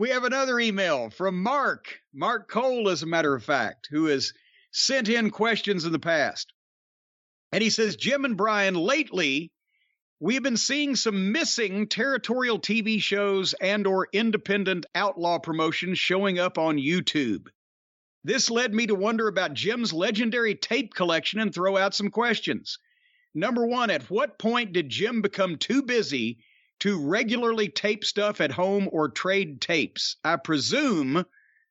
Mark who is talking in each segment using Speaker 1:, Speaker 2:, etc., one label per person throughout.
Speaker 1: We have another email from Mark Cole, as a matter of fact, who has sent in questions in the past. And he says, Jim and Brian, lately, we've been seeing some missing territorial TV shows and or independent outlaw promotions showing up on YouTube. This led me to wonder about Jim's legendary tape collection and throw out some questions. Number one, at what point did Jim become too busy to regularly tape stuff at home or trade tapes? I presume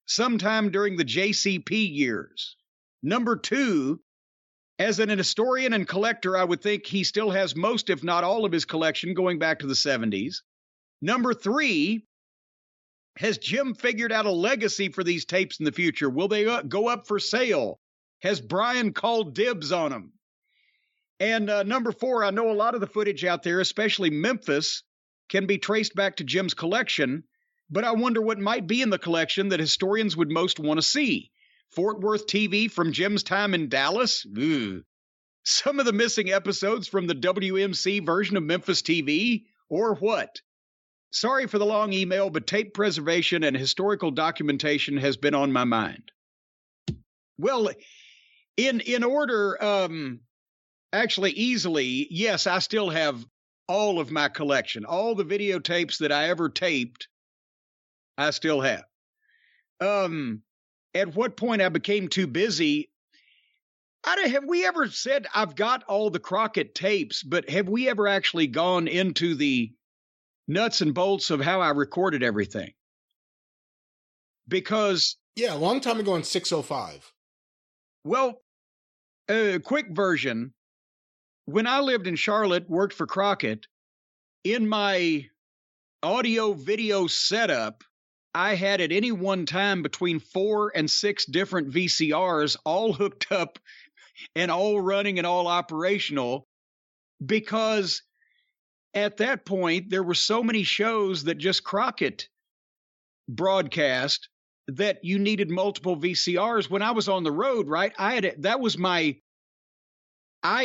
Speaker 1: sometime during the JCP years. Number two, as an historian and collector, I would think he still has most, if not all, of his collection going back to the 70s. Number three, has Jim figured out a legacy for these tapes in the future? Will they go up for sale? Has Brian called dibs on them? And number four, I know a lot of the footage out there, especially Memphis, can be traced back to Jim's collection, but I wonder what might be in the collection that historians would most want to see. Fort Worth TV from Jim's time in Dallas? Ugh. Some of the missing episodes from the WMC version of Memphis TV? Or what? Sorry for the long email, but tape preservation and historical documentation has been on my mind. Well, in order, actually easily, yes, I still have all of my collection. All the videotapes that I ever taped, I still have. At what point I became too busy, have we ever said I've got all the Crockett tapes, but have we ever actually gone into the nuts and bolts of how I recorded everything? Because...
Speaker 2: Yeah, a long time ago in 605.
Speaker 1: Well, quick version. When I lived in Charlotte, worked for Crockett, in my audio-video setup, I had at any one time between 4 and 6 different VCRs all hooked up and all running and all operational, because at that point, there were so many shows that just Crockett broadcast that you needed multiple VCRs. When I was on the road, right, I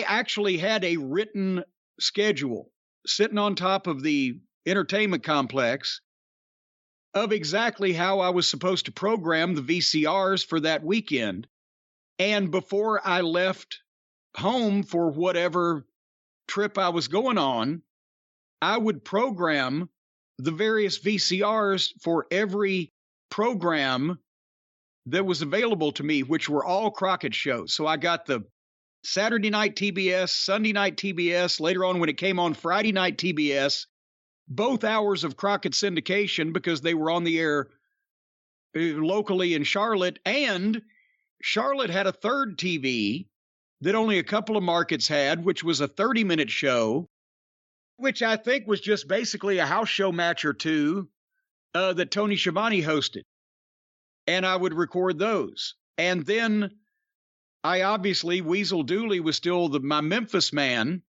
Speaker 1: actually had a written schedule sitting on top of the entertainment complex of exactly how I was supposed to program the VCRs for that weekend. And before I left home for whatever trip I was going on, I would program the various VCRs for every program that was available to me, which were all Crockett shows. So I got the Saturday night TBS, Sunday night TBS, later on when it came on Friday night TBS, both hours of Crockett syndication because they were on the air locally in Charlotte. And Charlotte had a third TV that only a couple of markets had, which was a 30-minute show, which I think was just basically a house show match or two that Tony Schiavone hosted. And I would record those. And then I obviously, Weasel Dooley was still my Memphis man.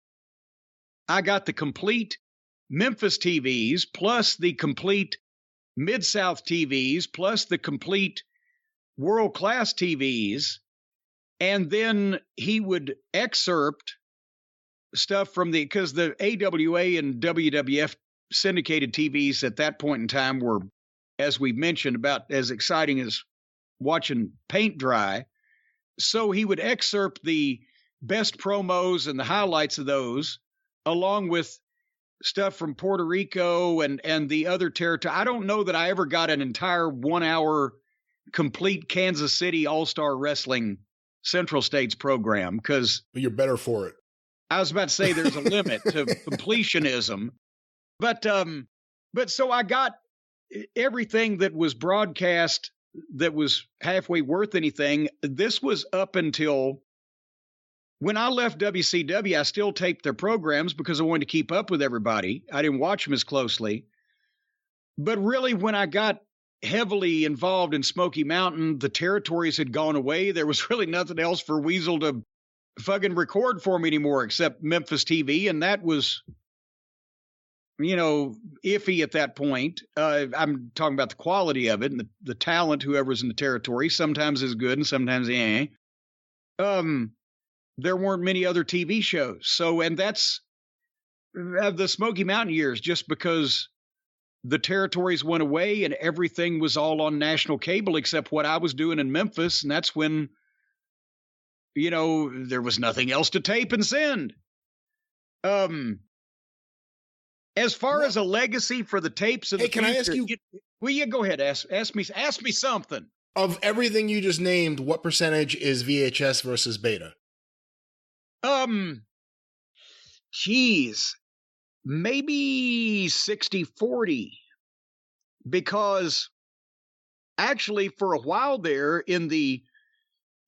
Speaker 1: I got the complete Memphis TVs, plus the complete Mid-South TVs, plus the complete world-class TVs. And then he would excerpt stuff from because the AWA and WWF syndicated TVs at that point in time were, as we mentioned, about as exciting as watching paint dry. So he would excerpt the best promos and the highlights of those, along with stuff from Puerto Rico and the other territory. I don't know that I ever got an entire 1-hour complete Kansas City All-Star Wrestling Central States program, because
Speaker 2: you're better for it.
Speaker 1: I was about to say there's a limit to completionism. But so I got everything that was broadcast that was halfway worth anything. This was up until when I left WCW. I still taped their programs because I wanted to keep up with everybody. I didn't watch them as closely. But really, when I got heavily involved in Smoky Mountain, the territories had gone away. There was really nothing else for Weasel to fucking record for me anymore except Memphis TV. And that was, iffy at that point. I'm talking about the quality of it and the talent, whoever's in the territory, sometimes is good and sometimes there weren't many other TV shows. So, and that's the Smoky Mountain years, just because the territories went away and everything was all on national cable except what I was doing in Memphis. And that's when, there was nothing else to tape and send. As far as a legacy for the tapes of the future,
Speaker 2: can I ask you?
Speaker 1: Go ahead. Ask me something.
Speaker 2: Of everything you just named, what percentage is VHS versus beta?
Speaker 1: Maybe 60-40, because actually for a while there in the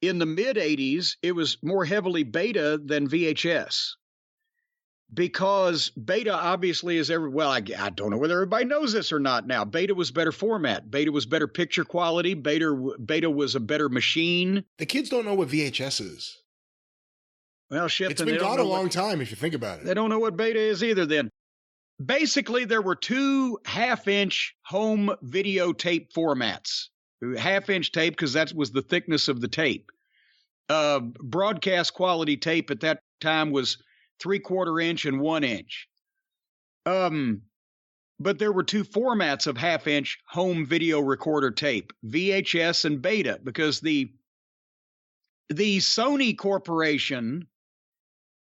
Speaker 1: mid 80s, it was more heavily beta than VHS. Because beta obviously is I don't know whether everybody knows this or not now. Beta was better format. Beta was better picture quality. Beta was a better machine.
Speaker 2: The kids don't know what VHS is.
Speaker 1: Well, shit.
Speaker 2: It's been gone a long time if you think about it.
Speaker 1: They don't know what beta is either then. Basically, there were two half-inch home videotape formats. Half-inch tape because that was the thickness of the tape. Broadcast quality tape at that time was 3/4 inch and 1 inch. But there were two formats of half-inch home video recorder tape, VHS and beta, because the Sony Corporation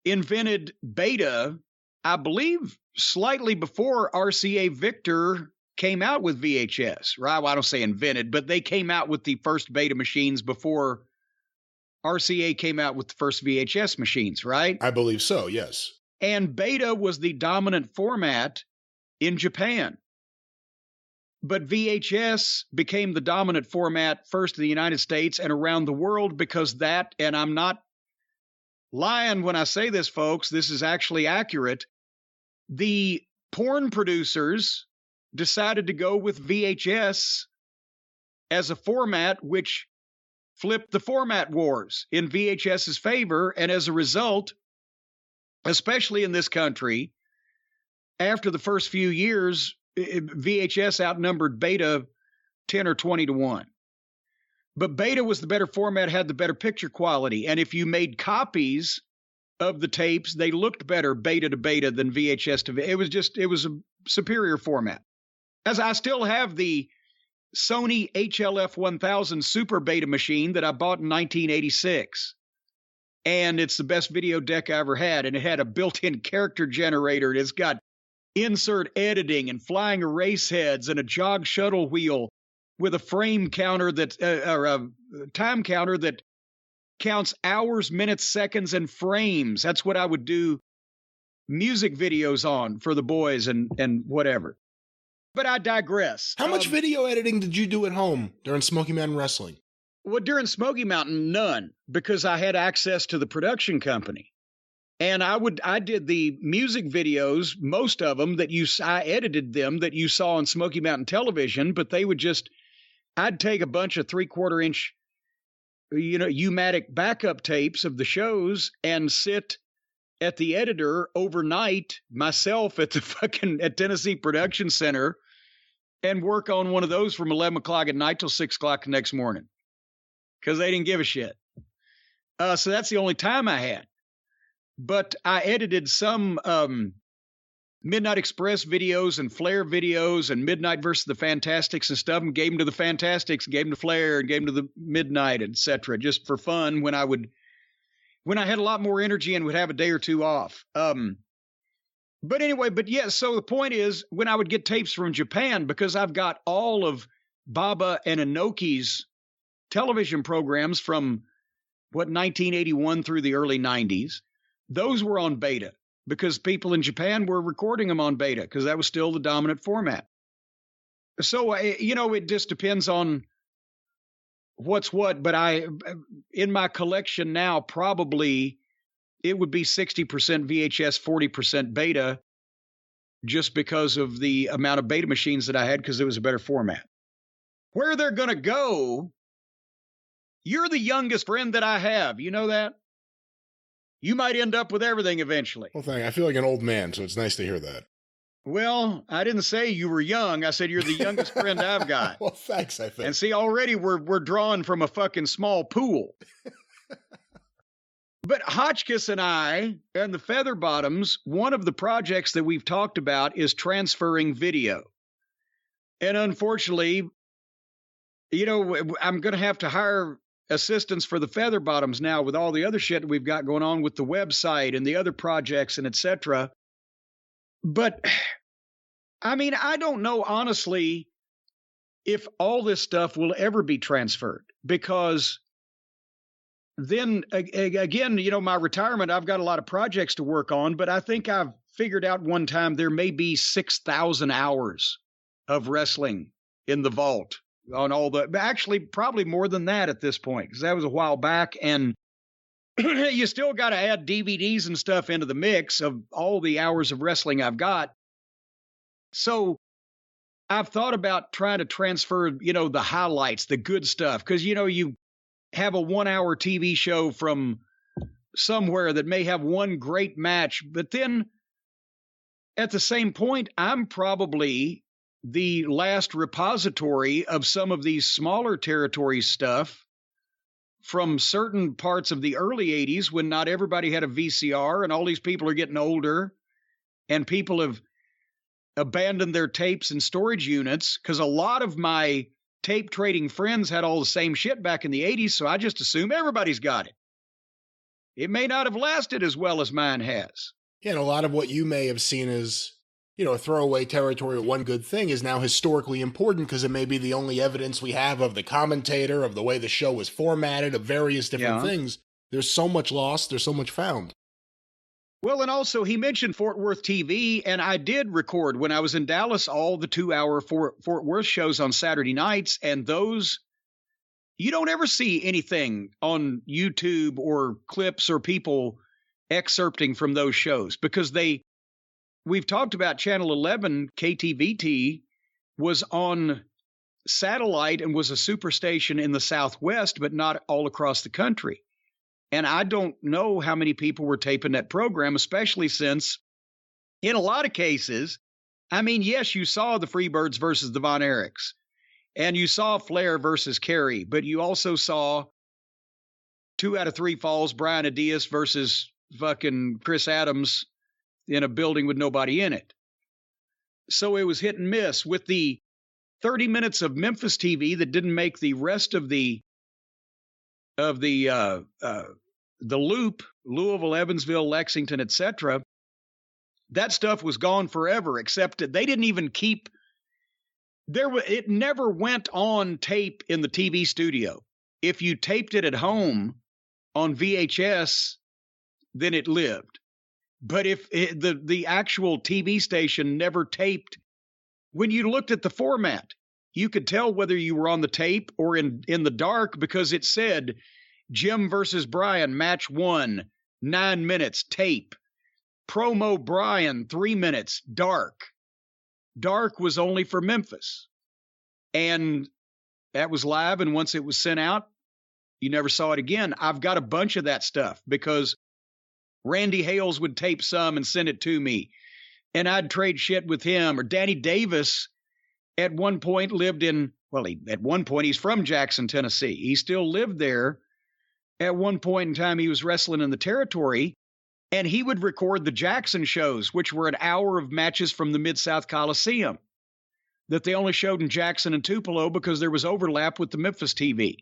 Speaker 1: invented beta, I believe, slightly before RCA Victor came out with VHS. Right? Well, I don't say invented, but they came out with the first beta machines before RCA came out with the first VHS machines, right?
Speaker 2: I believe so, yes.
Speaker 1: And beta was the dominant format in Japan. But VHS became the dominant format first in the United States and around the world because that, and I'm not lying when I say this, folks, this is actually accurate. The porn producers decided to go with VHS as a format which flipped the format wars in VHS's favor. And as a result, especially in this country, after the first few years, VHS outnumbered beta 10 or 20 to 1. But beta was the better format, had the better picture quality. And if you made copies of the tapes, they looked better beta to beta than VHS to beta. It was a superior format. As I still have the Sony HLF 1000 Super Beta machine that I bought in 1986. And it's the best video deck I ever had. And it had a built-in character generator. It's got insert editing and flying erase heads and a jog shuttle wheel with a frame counter or a time counter that counts hours, minutes, seconds, and frames. That's what I would do music videos on for the boys and whatever. But I digress.
Speaker 2: How much video editing did you do at home during Smoky Mountain Wrestling?
Speaker 1: Well, during Smoky Mountain, none, because I had access to the production company. And I did the music videos, most of them I edited them that you saw on Smoky Mountain Television, but they would I'd take a bunch of 3/4 inch, U-matic backup tapes of the shows and sit at the editor overnight myself at at Tennessee Production Center and work on one of those from 11 o'clock at night till 6 o'clock the next morning because they didn't give a shit. So that's the only time I had. But I edited some Midnight Express videos and Flair videos and Midnight versus the Fantastics and stuff, and gave them to the Fantastics, gave them to Flair, and gave them to the Midnight, etc., just for fun when I had a lot more energy and would have a day or two off. But anyway, so the point is, when I would get tapes from Japan, because I've got all of Baba and Inoki's television programs from 1981 through the early 90s, those were on beta because people in Japan were recording them on beta because that was still the dominant format. So, it just depends on what's what, but in my collection now, probably it would be 60% VHS, 40% beta, just because of the amount of beta machines that I had, because it was a better format. Where they're going to go, you're the youngest friend that I have. You know that? You might end up with everything eventually.
Speaker 2: Well, thank you. I feel like an old man, so it's nice to hear that.
Speaker 1: Well, I didn't say you were young. I said you're the youngest friend I've got.
Speaker 2: Well, thanks, I think.
Speaker 1: And see, already we're drawing from a fucking small pool. But Hotchkiss and I and the Featherbottoms, one of the projects that we've talked about is transferring video. And unfortunately, I'm going to have to hire assistants for the feather bottoms now with all the other shit we've got going on with the website and the other projects and etc. But I mean, I don't know honestly if all this stuff will ever be transferred, because then again, my retirement, I've got a lot of projects to work on, but I think I've figured out one time there may be 6,000 hours of wrestling in the vault on all actually probably more than that at this point, because that was a while back. And you still got to add DVDs and stuff into the mix of all the hours of wrestling I've got. So I've thought about trying to transfer, the highlights, the good stuff. Because, you have a 1-hour TV show from somewhere that may have one great match. But then at the same point, I'm probably the last repository of some of these smaller territory stuff from certain parts of the early 80s when not everybody had a VCR and all these people are getting older and people have abandoned their tapes and storage units, because a lot of my tape trading friends had all the same shit back in the 80s, so I just assume everybody's got it. It may not have lasted as well as mine has.
Speaker 2: Yeah, and a lot of what you may have seen as, a throwaway territory or one good thing is now historically important because it may be the only evidence we have of the commentator, of the way the show was formatted, of various different things. There's so much lost, there's so much found.
Speaker 1: Well, and also he mentioned Fort Worth TV, and I did record when I was in Dallas all the 2-hour Fort Worth shows on Saturday nights, and those, you don't ever see anything on YouTube or clips or people excerpting from those shows, because we've talked about Channel 11, KTVT, was on satellite and was a superstation in the Southwest, but not all across the country. And I don't know how many people were taping that program, especially since in a lot of cases, I mean, yes, you saw the Freebirds versus the Von Erichs, and you saw Flair versus Kerry, but you also saw 2 out of 3 falls, Brian Adias versus fucking Chris Adams in a building with nobody in it. So it was hit and miss. With the 30 minutes of Memphis TV that didn't make the rest of the loop, Louisville, Evansville, Lexington, etc., that stuff was gone forever, except that they didn't even keep it never went on tape in the TV studio. If you taped it at home on VHS, then it lived. But if the actual TV station never taped, when you looked at the format, you could tell whether you were on the tape or in the dark, because it said Jim versus Brian, match 1, 9 minutes, tape. Promo Brian, 3 minutes, dark. Dark was only for Memphis. And that was live, and once it was sent out, you never saw it again. I've got a bunch of that stuff because Randy Hales would tape some and send it to me, and I'd trade shit with him. Or Danny Davis at one point lived in, at one point he's from Jackson, Tennessee. He still lived there. At one point in time, he was wrestling in the territory, and he would record the Jackson shows, which were an hour of matches from the Mid-South Coliseum that they only showed in Jackson and Tupelo because there was overlap with the Memphis TV.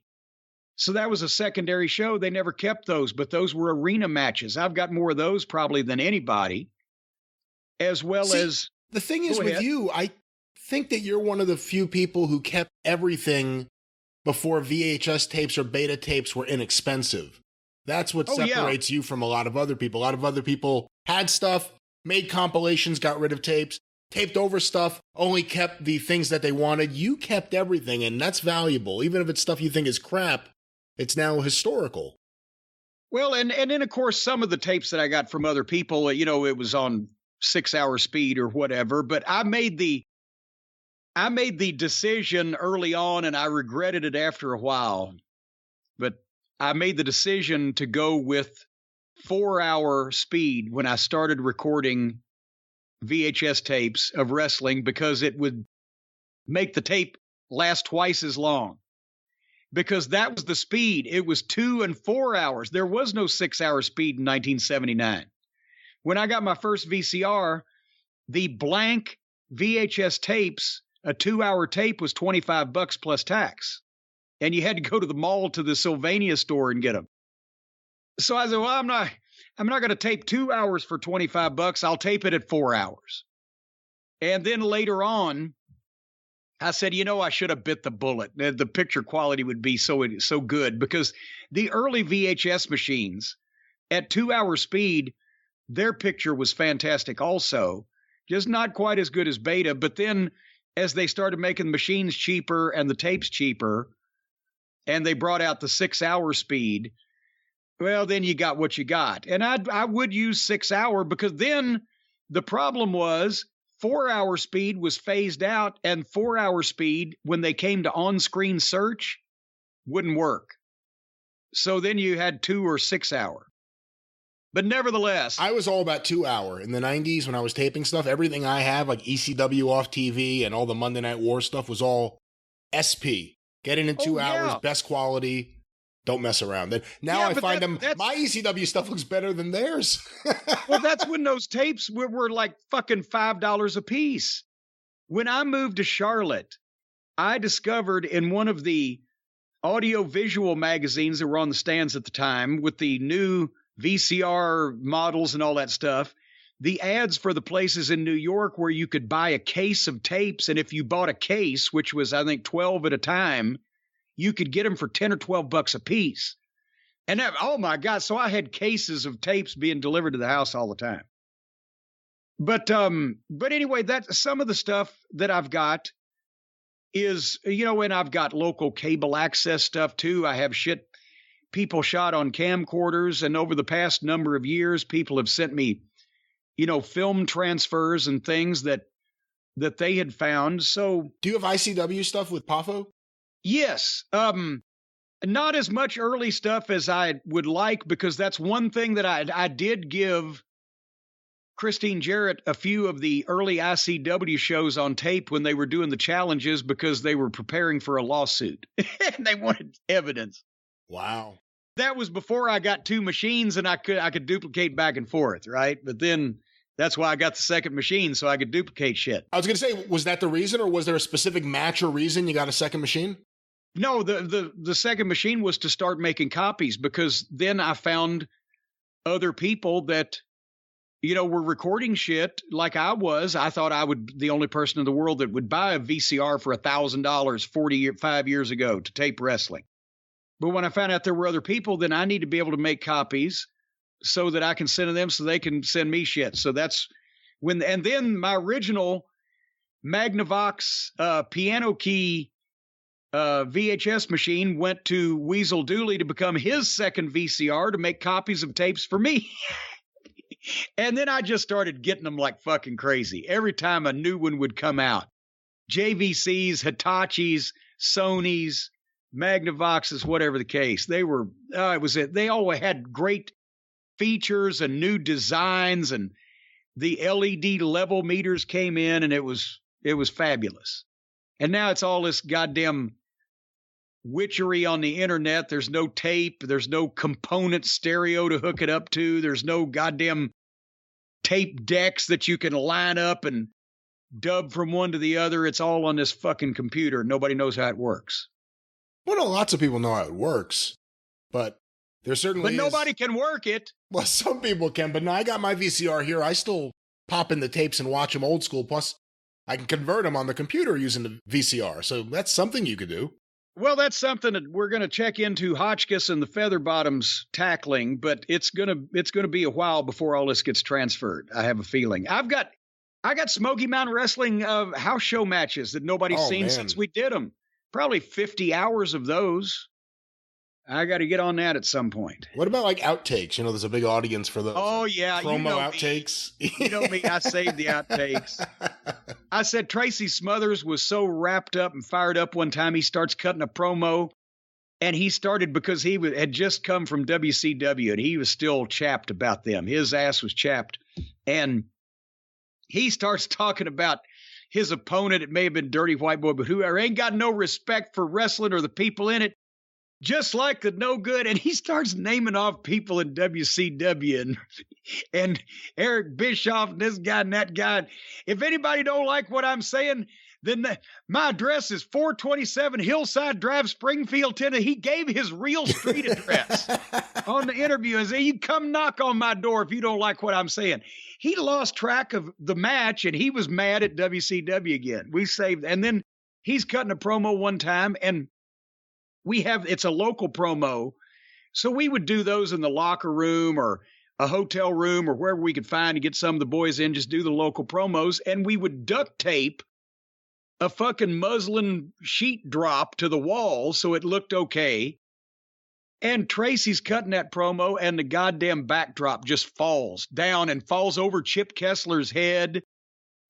Speaker 1: So that was a secondary show. They never kept those, but those were arena matches. I've got more of those probably than anybody, as well as...
Speaker 2: The thing is with you, I think that you're one of the few people who kept everything before VHS tapes or beta tapes were inexpensive. That's what separates you from a lot of other people. A lot of other people had stuff, made compilations, got rid of tapes, taped over stuff, only kept the things that they wanted. You kept everything, and that's valuable. Even if it's stuff you think is crap, it's now historical.
Speaker 1: Well, and then, of course, some of the tapes that I got from other people, it was on 6-hour speed or whatever, but I made the decision early on, and I regretted it after a while, but I made the decision to go with 4-hour speed when I started recording VHS tapes of wrestling, because it would make the tape last twice as long. Because that was the speed. It was 2 and 4 hours. There was no 6-hour speed in 1979. When I got my first VCR, the blank VHS tapes a 2-hour tape was $25 plus tax. And you had to go to the mall to the Sylvania store and get them. So I said, well, I'm not going to tape 2 hours for $25. I'll tape it at 4 hours. And then later on, I said, I should have bit the bullet. The picture quality would be so good because the early VHS machines at 2-hour speed, their picture was fantastic also, just not quite as good as beta. But then as they started making the machines cheaper and the tapes cheaper, and they brought out the 6-hour speed, well, then you got what you got. And I would use 6 hour because then the problem was 4-hour speed was phased out, and 4-hour speed, when they came to on-screen search, wouldn't work. So then you had 2 or 6 hour. But nevertheless,
Speaker 2: I was all about 2 hour in the 90s when I was taping stuff. Everything I have, like ECW off TV and all the Monday Night War stuff, was all SP. Get in 2 hours, best quality. Don't mess around. And now I find my ECW stuff looks better than theirs.
Speaker 1: Well, that's when those tapes were like fucking $5 a piece. When I moved to Charlotte, I discovered in one of the audio-visual magazines that were on the stands at the time with the new VCR models and all that stuff, the ads for the places in New York where you could buy a case of tapes. And if you bought a case, which was, I think, 12 at a time, you could get them for 10 or 12 bucks a piece. And that, oh my God. So I had cases of tapes being delivered to the house all the time. But anyway, that's some of the stuff that I've got is, and I've got local cable access stuff too. I have shit people shot on camcorders. And over the past number of years, people have sent me, film transfers and things that they had found. So
Speaker 2: do you have ICW stuff with PAFO?
Speaker 1: Yes. Not as much early stuff as I would like, because that's one thing that I did give Christine Jarrett a few of the early ICW shows on tape when they were doing the challenges because they were preparing for a lawsuit and they wanted evidence.
Speaker 2: Wow.
Speaker 1: That was before I got 2 machines and I could duplicate back and forth, right? But then that's why I got the second machine, so I could duplicate shit.
Speaker 2: I was going to say, was that the reason, or was there a specific match or reason you got a second machine?
Speaker 1: No, the second machine was to start making copies, because then I found other people that, were recording shit like I was. I thought I would be the only person in the world that would buy a VCR for $1,000 45 years ago to tape wrestling. But when I found out there were other people, then I need to be able to make copies so that I can send them so they can send me shit. So that's when, and then my original Magnavox piano key VHS machine went to Weasel Dooley to become his second VCR to make copies of tapes for me. And then I just started getting them like fucking crazy. Every time a new one would come out, JVCs, Hitachis, Sonys, Magnavoxes, whatever the case, they were, they always had great features and new designs, and the LED level meters came in, and it was fabulous. And now it's all this goddamn witchery on the internet. There's no tape. There's no component stereo to hook it up to. There's no goddamn tape decks that you can line up and dub from one to the other. It's all on this fucking computer. Nobody knows how it works.
Speaker 2: Well, no, lots of people know how it works, but there certainly
Speaker 1: But nobody can work it.
Speaker 2: Well, some people can, but no, I got my VCR here. I still pop in the tapes and watch them old school. Plus, I can convert them on the computer using the VCR. So that's something you could do.
Speaker 1: Well, that's something that we're going to check into Hotchkiss and the Featherbottoms tackling, but it's going to be a while before all this gets transferred. I have a feeling. I got Smoky Mountain Wrestling house show matches that nobody's seen since we did them. Probably 50 hours of those. I got to get on that at some point.
Speaker 2: What about like outtakes? There's a big audience for those.
Speaker 1: Oh, yeah.
Speaker 2: Promo outtakes.
Speaker 1: You know me. I saved the outtakes. I said Tracy Smothers was so wrapped up and fired up one time, he starts cutting a promo, and he started because he had just come from WCW, and he was still chapped about them. His ass was chapped. And he starts talking about his opponent. It may have been Dirty White Boy, but whoever ain't got no respect for wrestling or the people in it. Just like the no good. And he starts naming off people in WCW and Eric Bischoff and this guy and that guy. If anybody don't like what I'm saying, Then my address is 427 Hillside Drive, Springfield, Tennessee. He gave his real street address on the interview and said, you come knock on my door if you don't like what I'm saying. He lost track of the match and he was mad at WCW again. We saved, and then he's cutting a promo one time and it's a local promo. So we would do those in the locker room or a hotel room or wherever we could find to get some of the boys in, just do the local promos. And we would duct tape a fucking muslin sheet drop to the wall so it looked okay. And Tracy's cutting that promo and the goddamn backdrop just falls down and falls over Chip Kessler's head.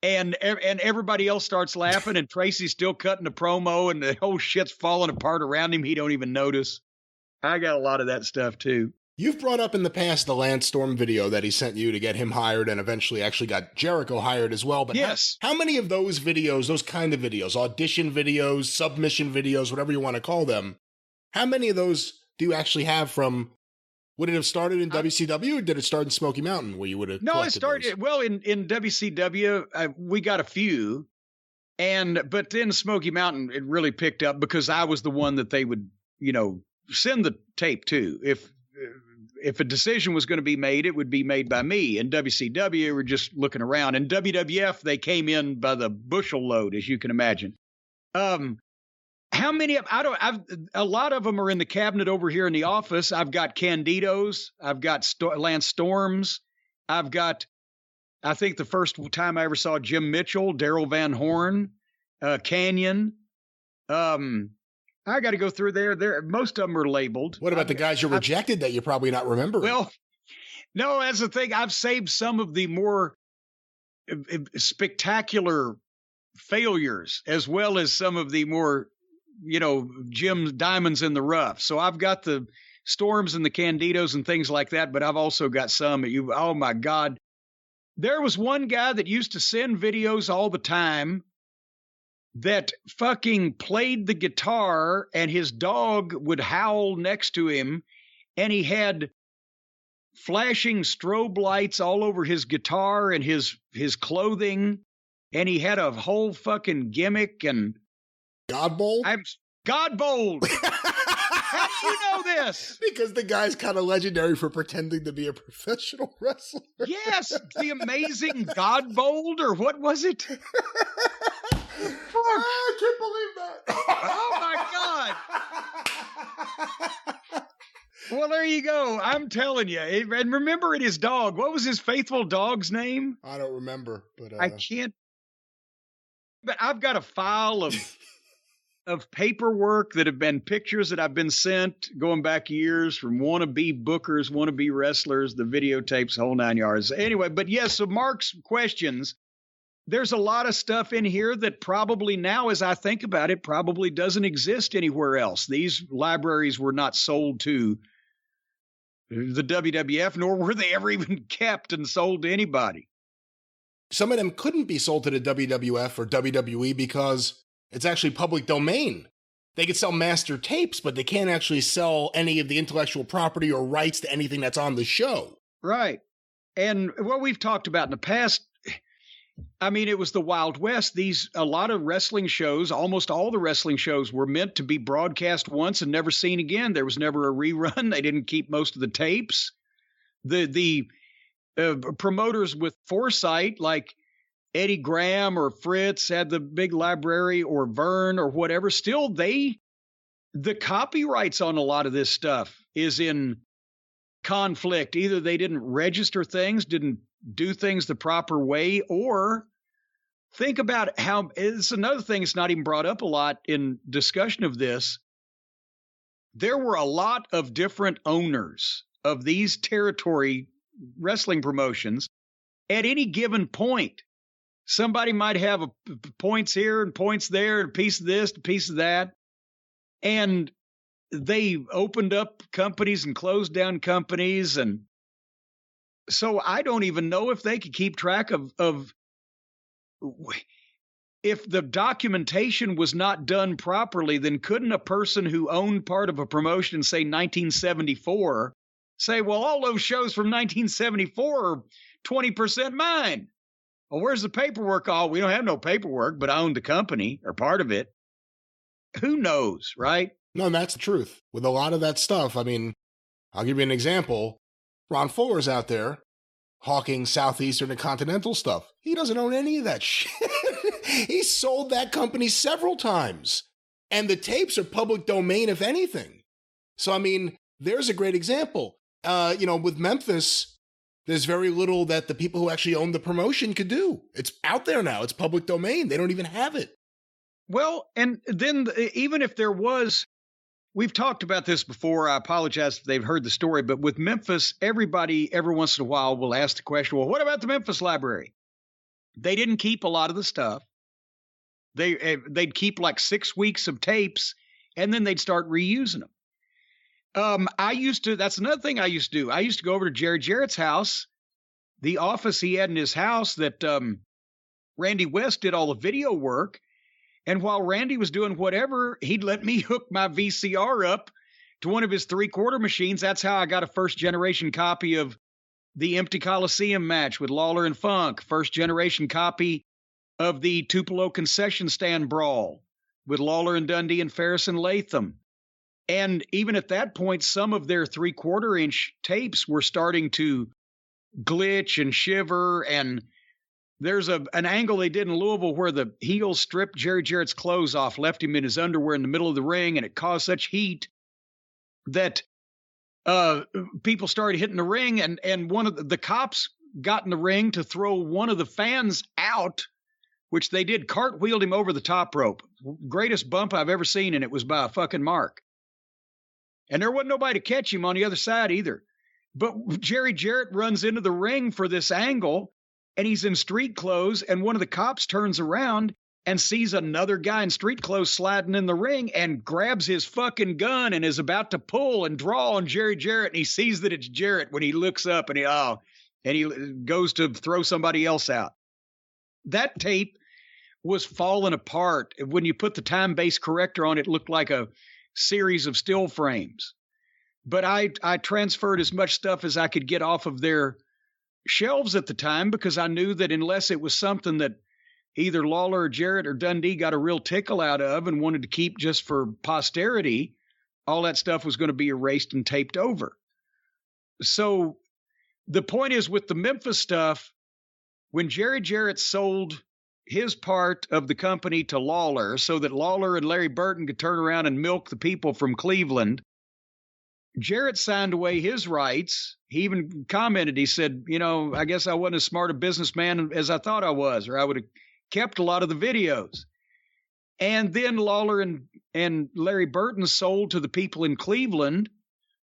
Speaker 1: And everybody else starts laughing and Tracy's still cutting the promo and the whole shit's falling apart around him. He don't even notice. I got a lot of that stuff too.
Speaker 2: You've brought up in the past the Lance Storm video that he sent you to get him hired and eventually actually got Jericho hired as well. But
Speaker 1: yes.
Speaker 2: How many of those videos, those kind of videos, audition videos, submission videos, whatever you want to call them, how many of those do you actually have from, would it have started in WCW or did it start in Smoky Mountain where you would have
Speaker 1: No, it started,
Speaker 2: those?
Speaker 1: Well, in WCW, we got a few. But then Smoky Mountain, it really picked up because I was the one that they would, send the tape to. If a decision was going to be made, it would be made by me. In WCW, we're just looking around. In WWF, they came in by the bushel load, as you can imagine. How many? A lot of them are in the cabinet over here in the office. I've got Candidos. I've got Lance Storms. I've got, I think the first time I ever saw Jim Mitchell, Daryl Van Horn, Canyon. I got to go through there. Most of them are labeled.
Speaker 2: What about the guys you rejected that you're probably not remembering?
Speaker 1: Well, no, that's the thing. I've saved some of the more spectacular failures as well as some of the more, Jim's diamonds in the rough. So I've got the Storms and the Candidos and things like that, but I've also got some that oh my God. There was one guy that used to send videos all the time that fucking played the guitar and his dog would howl next to him and he had flashing strobe lights all over his guitar and his clothing and he had a whole fucking gimmick and
Speaker 2: Godbold?
Speaker 1: I'm Godbold. How do you know this?
Speaker 2: Because the guy's kind of legendary for pretending to be a professional wrestler.
Speaker 1: Yes, the amazing Godbold, or what was it?
Speaker 2: I can't believe that.
Speaker 1: Oh, my God. Well, there you go. I'm telling you. And remember his dog. What was his faithful dog's name?
Speaker 2: I don't remember. But
Speaker 1: I can't. But I've got a file of paperwork that have been pictures that I've been sent going back years from wannabe bookers, wannabe wrestlers, the videotapes, whole 9 yards. Anyway, but yes, so Mark's questions. There's a lot of stuff in here that probably now, as I think about it, probably doesn't exist anywhere else. These libraries were not sold to the WWF, nor were they ever even kept and sold to anybody.
Speaker 2: Some of them couldn't be sold to the WWF or WWE because it's actually public domain. They could sell master tapes, but they can't actually sell any of the intellectual property or rights to anything that's on the show.
Speaker 1: Right. And what we've talked about in the past, I mean, it was the Wild West. A lot of wrestling shows, almost all the wrestling shows were meant to be broadcast once and never seen again. There was never a rerun. They didn't keep most of the tapes. The promoters with foresight, like Eddie Graham or Fritz had the big library, or Vern or whatever, still the copyrights on a lot of this stuff is in conflict. Either they didn't register things, didn't do things the proper way, or think about how it's another thing that's not even brought up a lot in discussion of this. There were a lot of different owners of these territory wrestling promotions at any given point. Somebody might have points here and points there, and a piece of this, a piece of that. And they opened up companies and closed down companies. And so I don't even know if they could keep track of if the documentation was not done properly, then couldn't a person who owned part of a promotion, say 1974, say, well, all those shows from 1974 are 20% mine? Well, where's the paperwork? Oh, we don't have no paperwork, but I own the company or part of it. Who knows, right?
Speaker 2: No, and that's the truth. With a lot of that stuff, I mean, I'll give you an example. Ron Fuller's out there hawking Southeastern and Continental stuff. He doesn't own any of that shit. He sold that company several times. And the tapes are public domain, if anything. So, I mean, there's a great example. With Memphis, there's very little that the people who actually own the promotion could do. It's out there now. It's public domain. They don't even have it.
Speaker 1: Well, and then even if there was, we've talked about this before. I apologize if they've heard the story, but with Memphis, everybody every once in a while will ask the question, well, what about the Memphis library? They didn't keep a lot of the stuff. They'd keep like 6 weeks of tapes, and then they'd start reusing them. That's another thing I used to do. I used to go over to Jerry Jarrett's house, the office he had in his house that Randy West did all the video work. And while Randy was doing whatever, he'd let me hook my VCR up to one of his 3/4 machines. That's how I got a first-generation copy of the Empty Coliseum match with Lawler and Funk, first-generation copy of the Tupelo concession stand brawl with Lawler and Dundee and Ferris and Latham. And even at that point, some of their 3/4-inch tapes were starting to glitch and shiver. And there's an angle they did in Louisville where the heel stripped Jerry Jarrett's clothes off, left him in his underwear in the middle of the ring, and it caused such heat that people started hitting the ring, and one of the cops got in the ring to throw one of the fans out, which they did, cartwheeled him over the top rope. Greatest bump I've ever seen, and it was by a fucking mark. And there wasn't nobody to catch him on the other side either. But Jerry Jarrett runs into the ring for this angle, and he's in street clothes, and one of the cops turns around and sees another guy in street clothes sliding in the ring and grabs his fucking gun and is about to pull and draw on Jerry Jarrett, and he sees that it's Jarrett when he looks up, and he goes to throw somebody else out. That tape was falling apart. When you put the time-based corrector on, it looked like a series of still frames. But I transferred as much stuff as I could get off of their shelves at the time, because I knew that unless it was something that either Lawler or Jarrett or Dundee got a real tickle out of and wanted to keep just for posterity, all that stuff was going to be erased and taped over. So the point is, with the Memphis stuff, when Jerry Jarrett sold his part of the company to Lawler so that Lawler and Larry Burton could turn around and milk the people from Cleveland, Jarrett signed away his rights. He even commented, he said, I guess I wasn't as smart a businessman as I thought I was, or I would have kept a lot of the videos. And then Lawler and Larry Burton sold to the people in Cleveland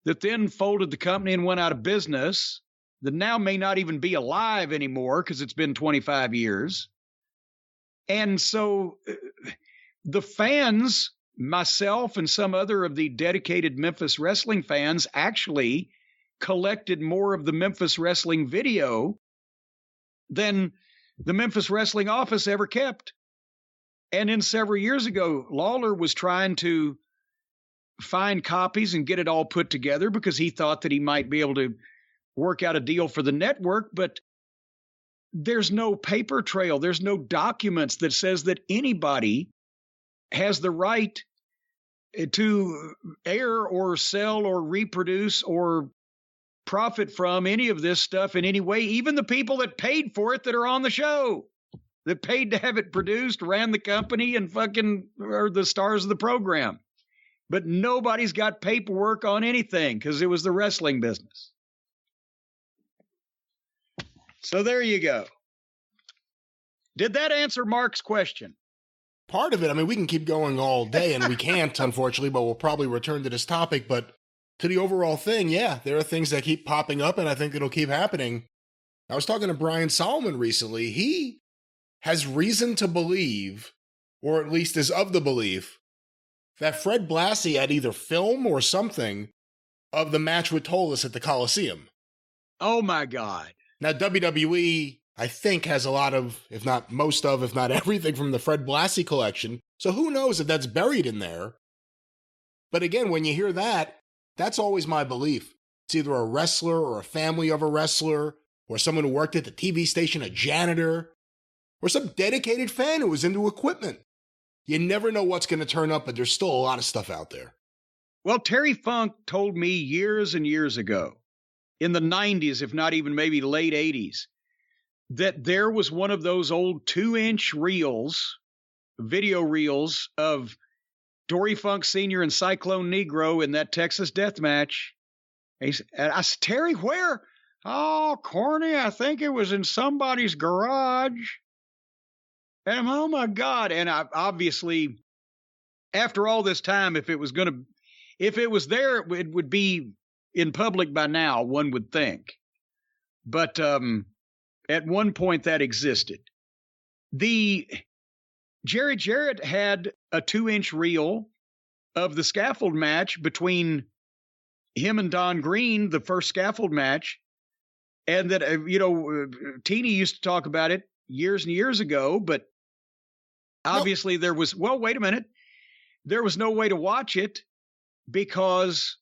Speaker 1: that then folded the company and went out of business, that now may not even be alive anymore because it's been 25 years. And so the fans, myself and some other of the dedicated Memphis wrestling fans, actually collected more of the Memphis wrestling video than the Memphis wrestling office ever kept. And then several years ago, Lawler was trying to find copies and get it all put together because he thought that he might be able to work out a deal for the network, but there's no paper trail. There's no documents that says that anybody has the right to air or sell or reproduce or profit from any of this stuff in any way. Even the people that paid for it that are on the show, that paid to have it produced, ran the company, and fucking are the stars of the program. But nobody's got paperwork on anything because it was the wrestling business. So there you go. Did that answer Mark's question?
Speaker 2: Part of it. I mean, we can keep going all day, and we can't, unfortunately, but we'll probably return to this topic. But to the overall thing, yeah, there are things that keep popping up, and I think it'll keep happening. I was talking to Brian Solomon recently. He has reason to believe, or at least is of the belief, that Fred Blassie had either film or something of the match with Tolis at the Coliseum.
Speaker 1: Oh, my God.
Speaker 2: Now, WWE, I think, has a lot of, if not most of, if not everything from the Fred Blassie collection. So who knows if that's buried in there. But again, when you hear that, that's always my belief. It's either a wrestler or a family of a wrestler or someone who worked at the TV station, a janitor. or some dedicated fan who was into equipment. You never know what's going to turn up, but there's still a lot of stuff out there.
Speaker 1: Well, Terry Funk told me years and years ago, in the 90s, if not even maybe late 80s, that there was one of those old 2-inch reels, video reels of Dory Funk Sr. and Cyclone Negro in that Texas death match. And I said, Terry, where? Oh, Corny, I think it was in somebody's garage. And I'm, oh my God. And I obviously, after all this time, if it was there, it would be in public by now, one would think. But at one point that existed. Jerry Jarrett had a 2-inch reel of the scaffold match between him and Don Green, the first scaffold match. And that, Teeny used to talk about it years and years ago, but obviously there was, wait a minute. There was no way to watch it because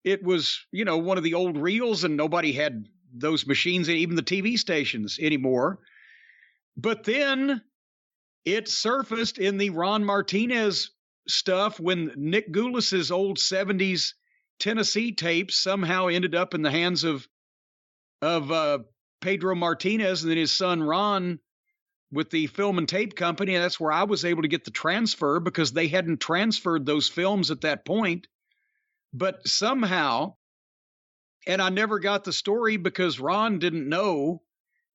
Speaker 1: it was, one of the old reels and nobody had those machines, even the TV stations anymore. But then it surfaced in the Ron Martinez stuff when Nick Goulas's old 70s Tennessee tapes somehow ended up in the hands of Pedro Martinez and then his son Ron with the film and tape company. And that's where I was able to get the transfer because they hadn't transferred those films at that point. But somehow, and I never got the story because Ron didn't know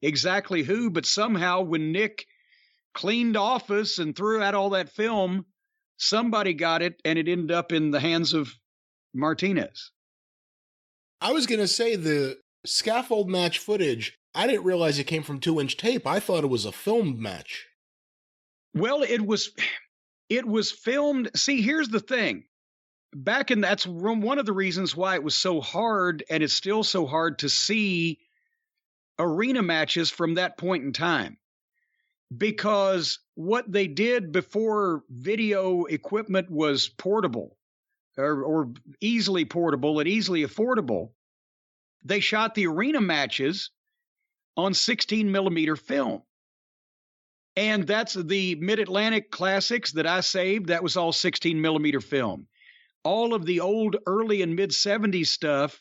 Speaker 1: exactly who, but somehow when Nick cleaned office and threw out all that film, somebody got it and it ended up in the hands of Martinez.
Speaker 2: I was going to say the scaffold match footage, I didn't realize it came from 2-inch tape. I thought it was a filmed match.
Speaker 1: Well, it was filmed. See, here's the thing. That's one of the reasons why it was so hard, and it's still so hard to see arena matches from that point in time. Because what they did before video equipment was portable or easily portable and easily affordable, they shot the arena matches on 16 millimeter film. And that's the Mid-Atlantic Classics that I saved. That was all 16 millimeter film. All of the old early and mid 70s stuff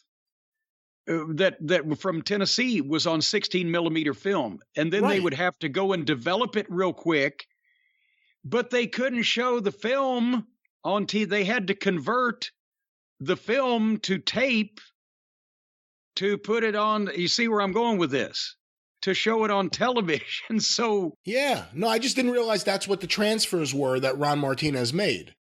Speaker 1: that from Tennessee was on 16 millimeter film. And then They would have to go and develop it real quick, but they couldn't show the film on TV. They had to convert the film to tape to put it on. You see where I'm going with this? To show it on television. So
Speaker 2: yeah, no, I just didn't realize that's what the transfers were that Ron Martinez made.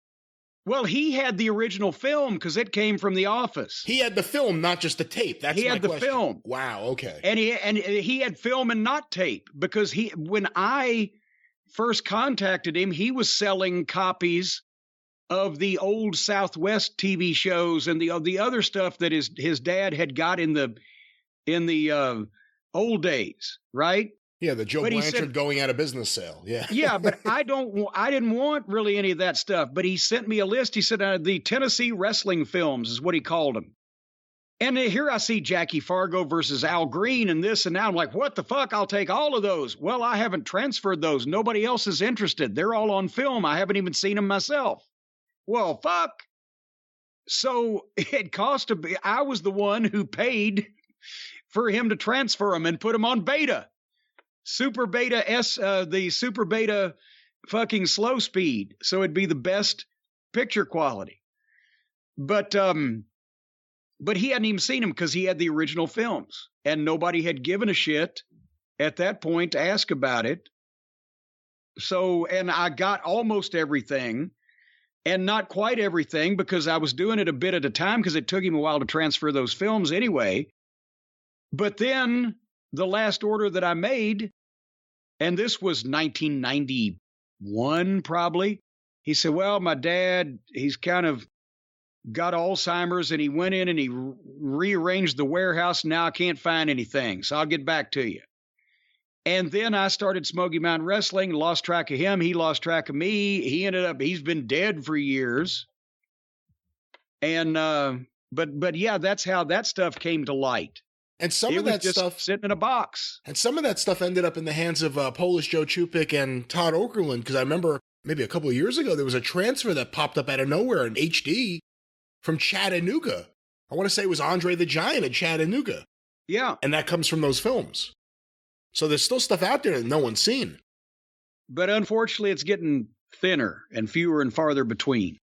Speaker 1: Well, he had the original film because it came from the office.
Speaker 2: He had the film, not just the tape. That's
Speaker 1: he had the film.
Speaker 2: Wow. Okay.
Speaker 1: And he had film and not tape because when I first contacted him, he was selling copies of the old Southwest TV shows and the other stuff that his dad had got in the old days, right?
Speaker 2: Yeah, the Joe Blanchard going out of business sale. Yeah.
Speaker 1: Yeah, but I didn't want really any of that stuff. But he sent me a list. He said the Tennessee wrestling films is what he called them. And here I see Jackie Fargo versus Al Green and this and now. I'm like, what the fuck? I'll take all of those. Well, I haven't transferred those. Nobody else is interested. They're all on film. I haven't even seen them myself. Well, fuck. So it cost I was the one who paid for him to transfer them and put them on beta. Super Beta the Super Beta fucking slow speed. So it'd be the best picture quality. But he hadn't even seen them because he had the original films and nobody had given a shit at that point to ask about it. So, and I got almost everything and not quite everything because I was doing it a bit at a time because it took him a while to transfer those films anyway. But then the last order that I made, and this was 1991 probably, he said, well, my dad, he's kind of got Alzheimer's and he went in and he rearranged the warehouse. Now I can't find anything, so I'll get back to you. And then I started Smoky Mountain Wrestling, lost track of him. He lost track of me. He's been dead for years. And, but yeah, that's how that stuff came to light.
Speaker 2: And some of that stuff
Speaker 1: sitting in a box.
Speaker 2: And some of that stuff ended up in the hands of Polish Joe Chupik and Todd Okerlund, because I remember maybe a couple of years ago, there was a transfer that popped up out of nowhere in HD from Chattanooga. I want to say it was Andre the Giant at Chattanooga.
Speaker 1: Yeah.
Speaker 2: And that comes from those films. So there's still stuff out there that no one's seen.
Speaker 1: But unfortunately, it's getting thinner and fewer and farther between.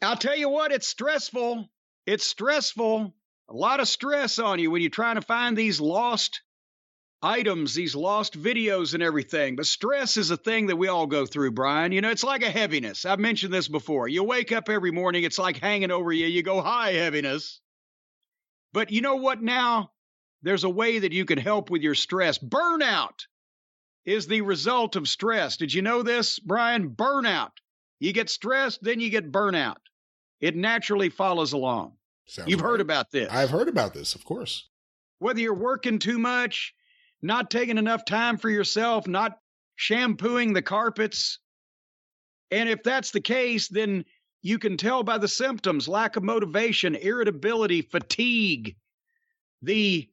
Speaker 1: I'll tell you what, it's stressful. It's stressful. A lot of stress on you when you're trying to find these lost items, these lost videos and everything. But stress is a thing that we all go through, Brian. You know, it's like a heaviness. I've mentioned this before. You wake up every morning, it's like hanging over you. You go, hi, heaviness. But you know what now? There's a way that you can help with your stress. Burnout is the result of stress. Did you know this, Brian? Burnout. You get stressed, then you get burnout. It naturally follows along. You've heard about this.
Speaker 2: I've heard about this, of course.
Speaker 1: Whether you're working too much, not taking enough time for yourself, not shampooing the carpets. And if that's the case, then you can tell by the symptoms: lack of motivation, irritability, fatigue, the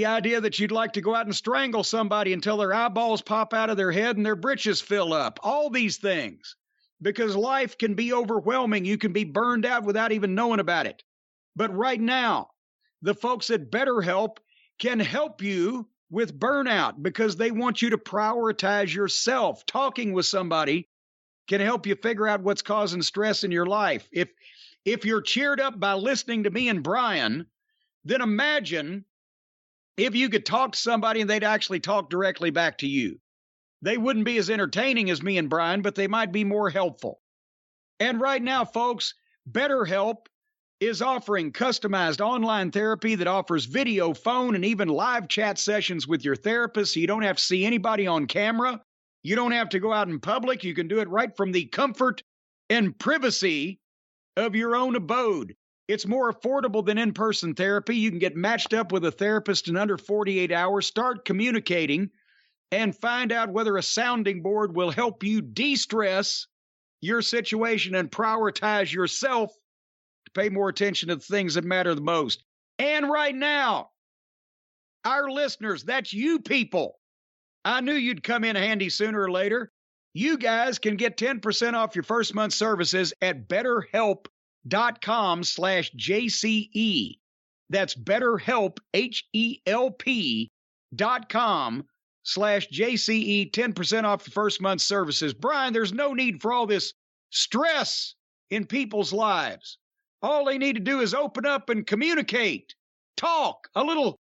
Speaker 1: idea that you'd like to go out and strangle somebody until their eyeballs pop out of their head and their britches fill up. All these things. Because life can be overwhelming. You can be burned out without even knowing about it. But right now, the folks at BetterHelp can help you with burnout because they want you to prioritize yourself. Talking with somebody can help you figure out what's causing stress in your life. If you're cheered up by listening to me and Brian, then imagine if you could talk to somebody and they'd actually talk directly back to you. They wouldn't be as entertaining as me and Brian, but they might be more helpful. And right now, folks, BetterHelp is offering customized online therapy that offers video, phone, and even live chat sessions with your therapist, so you don't have to see anybody on camera. You don't have to go out in public. You can do it right from the comfort and privacy of your own abode. It's more affordable than in-person therapy. You can get matched up with a therapist in under 48 hours, start communicating, and find out whether a sounding board will help you de-stress your situation and prioritize yourself to pay more attention to the things that matter the most. And right now, our listeners, that's you people. I knew you'd come in handy sooner or later. You guys can get 10% off your first month services at BetterHelp.com/JCE. That's BetterHelp, HELP.com/JCE, 10% off your first month's services. Brian, there's no need for all this stress in people's lives. All they need to do is open up and communicate, talk, a little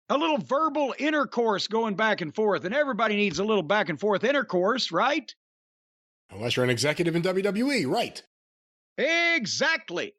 Speaker 1: verbal intercourse going back and forth. And everybody needs a little back and forth intercourse, right?
Speaker 2: Unless you're an executive in WWE, right?
Speaker 1: Exactly.